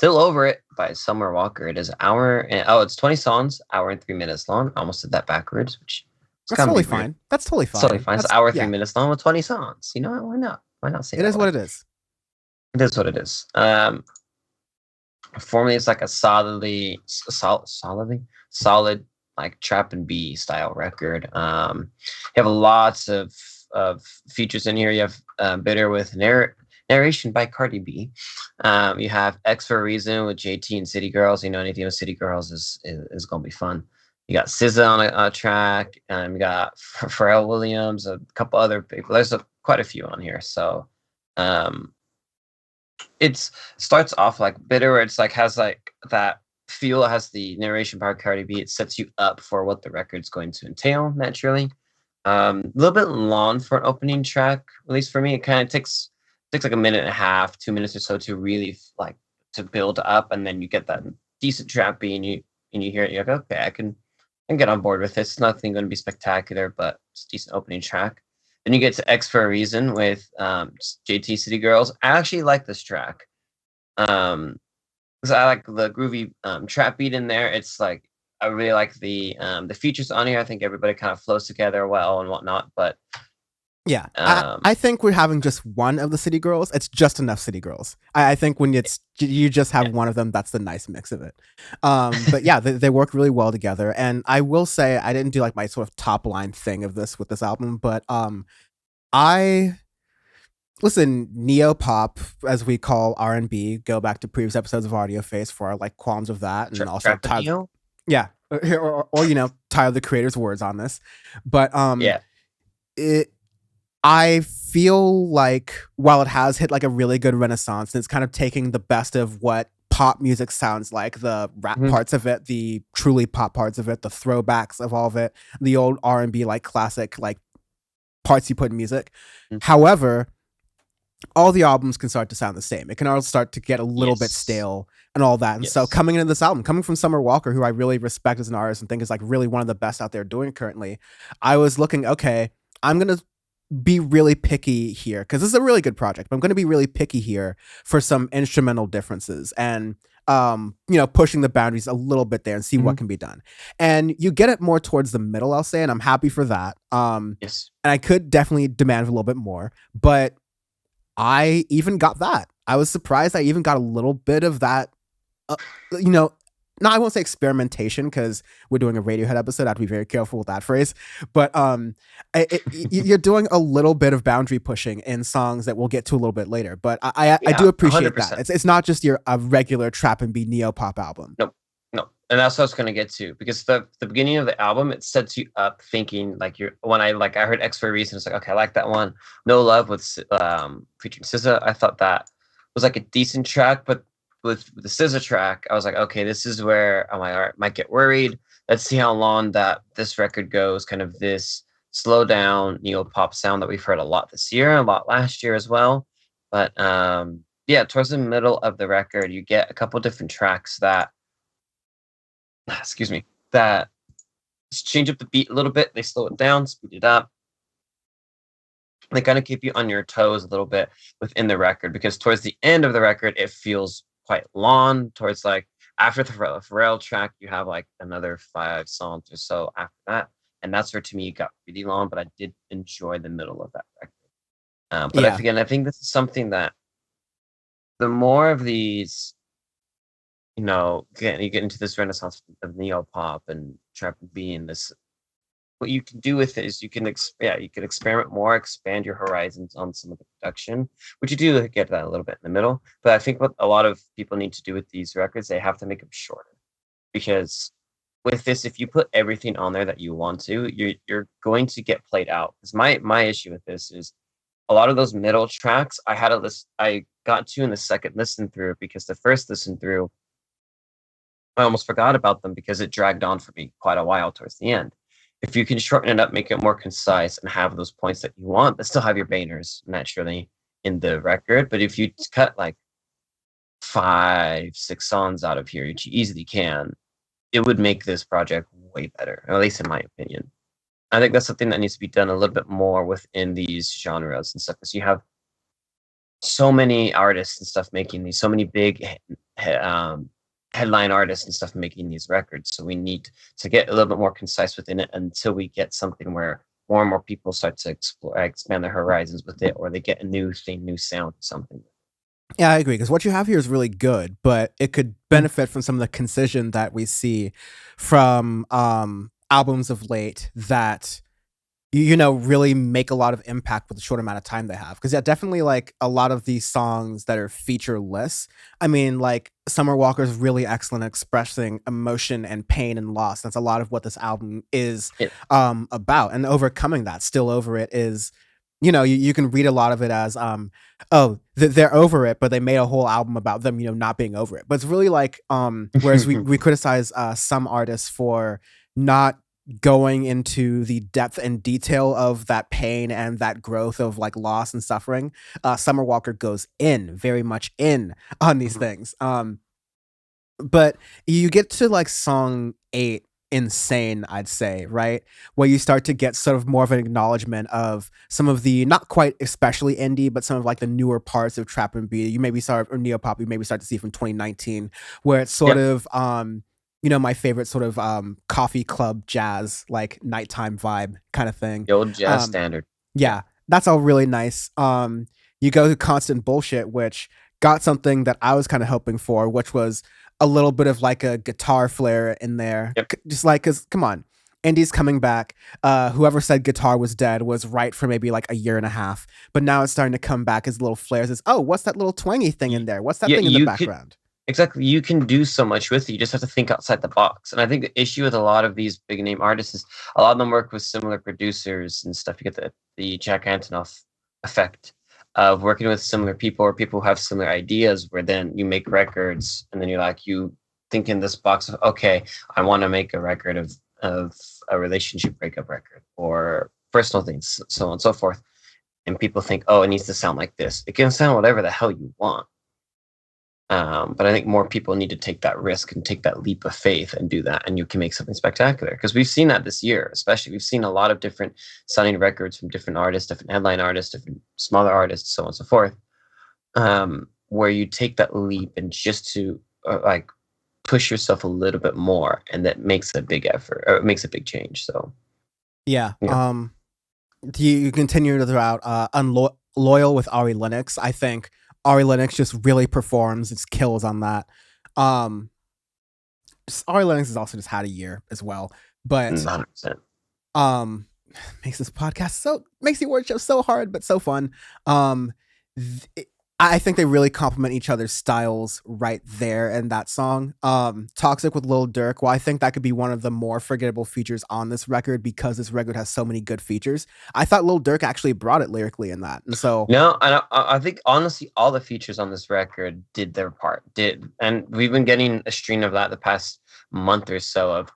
Still Over It by Summer Walker. It is it's 20 songs, hour and 3 minutes long. I almost did that backwards, which is That's gonna be totally weird. fine. That's totally It's totally fine. fine. It's That's hour, three yeah. minutes long with 20 songs. You know what? Why not? Why not say It that is what way? it is. It is what it is. For me, it's like a solid like trap and B style record. You have lots of features in here. You have Bitter with narration by Cardi B. You have X for a Reason with JT and City Girls. You know, anything with City Girls is gonna be fun. You got SZA on a track. You got Pharrell Williams, a couple other people. There's quite a few on here. So um, it starts off like Bitter, where it's like has like that feel, has the narration by Cardi B. It sets you up for what the record's going to entail naturally. A little bit long for an opening track, at least for me. It kind of takes like a minute and a half, 2 minutes or so to really like to build up, and then you get that decent trap beat, and you hear it. You're like, okay, I can get on board with this. It's nothing going to be spectacular, but it's a decent opening track. Then you get to X for a Reason with JT City Girls. I actually like this track. Because I like the groovy trap beat in there. It's like I really like the features on here. I think everybody kind of flows together well and whatnot. But Yeah, um, I think we're having just one of the City Girls. It's just enough City Girls. I think when it's you just have yeah, one of them, that's the nice mix of it. But yeah, they work really well together. And I will say I didn't do like my sort of top line thing of this with this album, but I listen neo pop as we call R&B. Go back to previous episodes of Audioface for our like qualms of that, and also trap and neo. yeah, or Tyler the Creator's words on this. But Yeah. it I feel like while it has hit like a really good renaissance, and it's kind of taking the best of what pop music sounds like, the rap Mhm. parts of it, the truly pop parts of it, the throwbacks of all of it, the old R&B like classic like parts you put in music. Mhm. However, all the albums can start to sound the same. It can all start to get a little bit Yes. stale and all that. And so Yes. coming into this album, coming from Summer Walker, who I really respect as an artist and think is like really one of the best out there doing currently, I was looking, okay, I'm gonna be really picky here because this is a really good project, but I'm going to be really picky here for some instrumental differences and pushing the boundaries a little bit there and see what Mhm. can be done. And you get it more towards the middle, I'll say, and I'm happy for that. Yes. And I could definitely demand a little bit more, but I even got that. I was surprised I even got a little bit of that uh, you know, no, I won't say experimentation because we're doing a Radiohead episode. I have to be very careful with that phrase. But you're doing a little bit of boundary pushing in songs that we'll get to a little bit later. But I do Yeah. appreciate that. 100%. It's not just your a regular trap and beat neo pop album. Nope. No. And that's what I was gonna get to, because the beginning of the album, it sets you up thinking like you're when I heard X for a Reason, it's like, okay, I like that one. No Love with featuring SZA. I thought that was like a decent track, but with the SZA track, I was like, okay, this is where I might get worried. Let's see how long that this record goes, kind of this slow down neo pop sound that we've heard a lot this year, a lot last year as well. But yeah, towards the middle of the record, you get a couple different tracks that excuse me, that change up the beat a little bit. They slow it down, speed it up. They kind of keep you on your toes a little bit within the record, because towards the end of the record, it feels quite long. Towards like after the Pharrell track, you have like another 5 songs or so after that. And that's where to me it got really long, but I did enjoy the middle of that record. But Yeah, again, I think this is something that the more of these, you get into this renaissance of neo pop and trap and B, and this, what you can do with it is you can experiment more, expand your horizons on some of the production, which you do get that a little bit in the middle. But I think what a lot of people need to do with these records, they have to make them shorter, because with this, if you put everything on there that you want to, you're going to get played out. Because my issue with this is a lot of those middle tracks I got to in the second listen through, because the first listen through I almost forgot about them because it dragged on for me quite a while towards the end. If you can shorten it up, make it more concise, and have those points that you want, but still have your bangers naturally in the record. But if you cut like 5, 6 songs out of here, which you easily can, it would make this project way better, at least in my opinion. I think that's something that needs to be done a little bit more within these genres and stuff, because you have so many artists and stuff making these, so many big headline artists and stuff making these records. So we need to get a little bit more concise within it until we get something where more and more people start to explore, expand their horizons with it, or they get a new thing, new sound, something. Yeah, I agree, because what you have here is really good, but it could benefit from some of the concision that we see from albums of late that really make a lot of impact with the short amount of time they have. Because yeah, definitely like a lot of these songs that are featureless. I mean, like Summer Walker's really excellent at expressing emotion and pain and loss. That's a lot of what this album is Yeah. about, and overcoming that, still over it is. You can read a lot of it as, they're over it, but they made a whole album about them, not being over it. But it's really like, whereas we criticize some artists for not going into the depth and detail of that pain and that growth of like loss and suffering, Summer Walker goes in very much in on these things. But you get to like song 8, Insane, I'd say, right? Where you start to get sort of more of an acknowledgement of some of the not quite especially indie, but some of like the newer parts of trap and B you maybe start, or neopop you maybe start to see from 2019, where it's sort Yep. of my favorite sort of coffee club jazz, like nighttime vibe kind of thing. The old jazz Um, standard. Yeah. yeah, that's all really nice. You go to Constant Bullshit, which got something that I was kind of hoping for, which was a little bit of like a guitar flair in there. Yep. Just like, cause come on, Indy's coming back. Whoever said guitar was dead was right for maybe like a year and a half, but now it's starting to come back as little flares. As, oh, what's that little twangy thing in there? What's that Yeah, thing in the you could background? exactly. You can do so much with it. You just have to think outside the box. And I think the issue with a lot of these big name artists is a lot of them work with similar producers and stuff. You get the Jack Antonoff effect of working with similar people or people who have similar ideas, where then you make records and then you're like, you think in this box of, okay, I want to make a record of a relationship breakup record or personal things, so on and so forth. And people think, oh, it needs to sound like this. It can sound whatever the hell you want. But I think more people need to take that risk and take that leap of faith and do that, and you can make something spectacular. Because we've seen that this year, especially we've seen a lot of different sounding records from different artists, different headline artists, different smaller artists, so on and so forth. Where you take that leap and just to like push yourself a little bit more, and that makes a big effort, or it makes a big change. So Yeah. yeah, You continue throughout Unloyal with Ari Lennox. I think Ari Lennox just really performs its kills on that. Um, Ari Lennox has also just had a year as well, but 100%. um, makes this podcast makes the award show so hard but so fun. Um, I think they really complement each other's styles right there in that song. Toxic with Lil Durk. Well, I think that could be one of the more forgettable features on this record because this record has so many good features. I thought Lil Durk actually brought it lyrically in that, and so No, I think honestly, all the features on this record did their part. And we've been getting a stream of that the past month or so of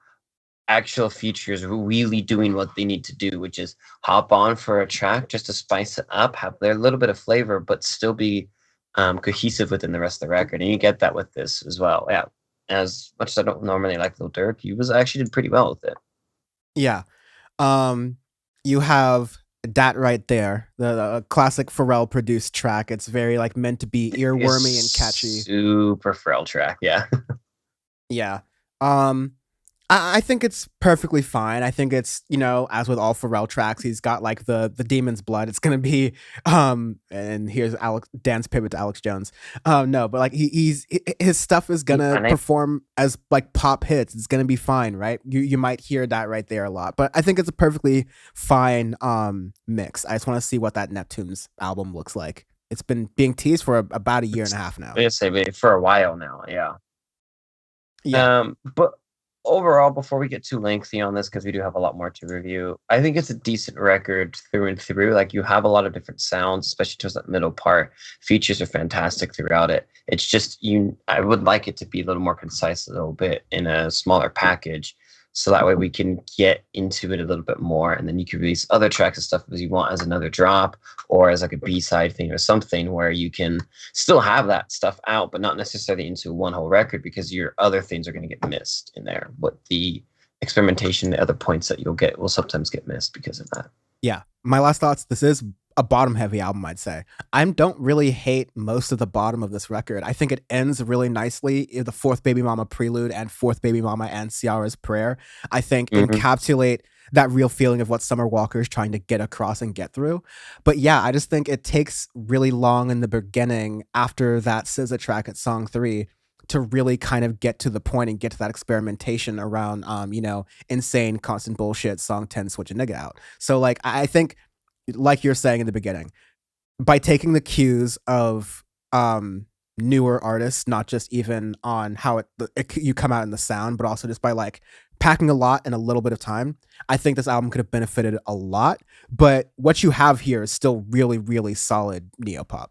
actual features really doing what they need to do, which is hop on for a track just to spice it up, have their little bit of flavor, but still be cohesive within the rest of the record. And you get that with this as well. Yeah, as much as I don't normally like Lil Durk, he was actually did pretty well with it. yeah. You have that right there, the classic Pharrell produced track. It's very like meant to be earwormy and catchy. Super frail track, yeah. Yeah. Um, I think it's perfectly fine. I think it's, as with all Pharrell tracks, he's got like the demon's blood. It's gonna be and here's Dan's pivot to Alex Jones. No, but like his stuff is gonna perform as like pop hits. It's gonna be fine, right? You might hear that right there a lot. But I think it's a perfectly fine mix. I just want to see what that Neptune's album looks like. It's been being teased for about a year and a half now. I say for a while now, yeah. Yeah. But overall, before we get too lengthy on this, because we do have a lot more to review, I think it's a decent record through and through. Like you have a lot of different sounds, especially towards that middle part. Features are fantastic throughout it. It's just I would like it to be a little more concise, a little bit in a smaller package, so that way we can get into it a little bit more, and then you can release other tracks and stuff as you want as another drop or as like a B-side thing or something where you can still have that stuff out, but not necessarily into one whole record, because your other things are going to get missed in there. But the experimentation, the other points that you'll get will sometimes get missed because of that. Yeah. My last thoughts. This is a bottom heavy album, I'd say. I don't really hate most of the bottom of this record. I think it ends really nicely. The Fourth Baby Mama prelude and Fourth Baby Mama and Ciara's prayer, I think, Hmm. encapsulate that real feeling of what Summer Walker is trying to get across and get through. But yeah, I just think it takes really long in the beginning after that SZA track at song 3 to really kind of get to the point and get to that experimentation around insane constant bullshit song 10 switch a nigga out. So like I think, like you're saying in the beginning, by taking the cues of newer artists, not just even on how you come out in the sound, but also just by like packing a lot in a little bit of time, I think this album could have benefited a lot. But what you have here is still really, really solid neopop.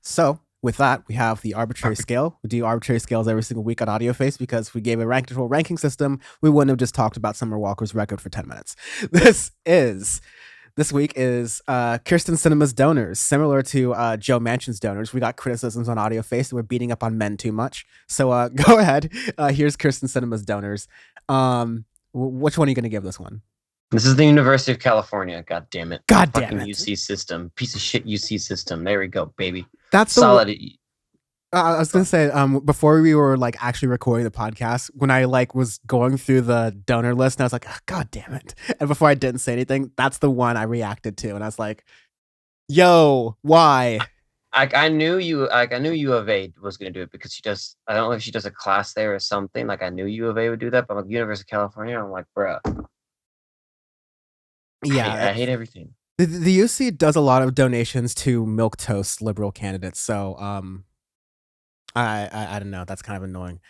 So with that, we have the arbitrary scale. We do arbitrary scales every single week on Audioface because if we gave a ranking system, we wouldn't have just talked about Summer Walker's record for 10 minutes. This week is Kirsten Cinema's donors. Similar to Joe Manchin's donors, we got criticisms on Audioface that we're beating up on men too much. So go ahead. Here's Kirsten Cinema's donors. Which one are you going to give this one? This is the University of California. God damn it. God damn Fucking it. UC system. Piece of shit UC system. There we go, baby. That's solid. I was gonna say, before we were like actually recording the podcast, when I like was going through the donor list, and I was like, oh, God damn it! And before I didn't say anything, that's the one I reacted to, and I was like, "Yo, why?" I knew you. Like I knew U of A was gonna do it because she does. I don't know if she does a class there or something. Like I knew U of A would do that, but like University of California, I'm like, bruh. Yeah, I hate everything. the UC does a lot of donations to milquetoast liberal candidates, so I don't know. That's kind of annoying.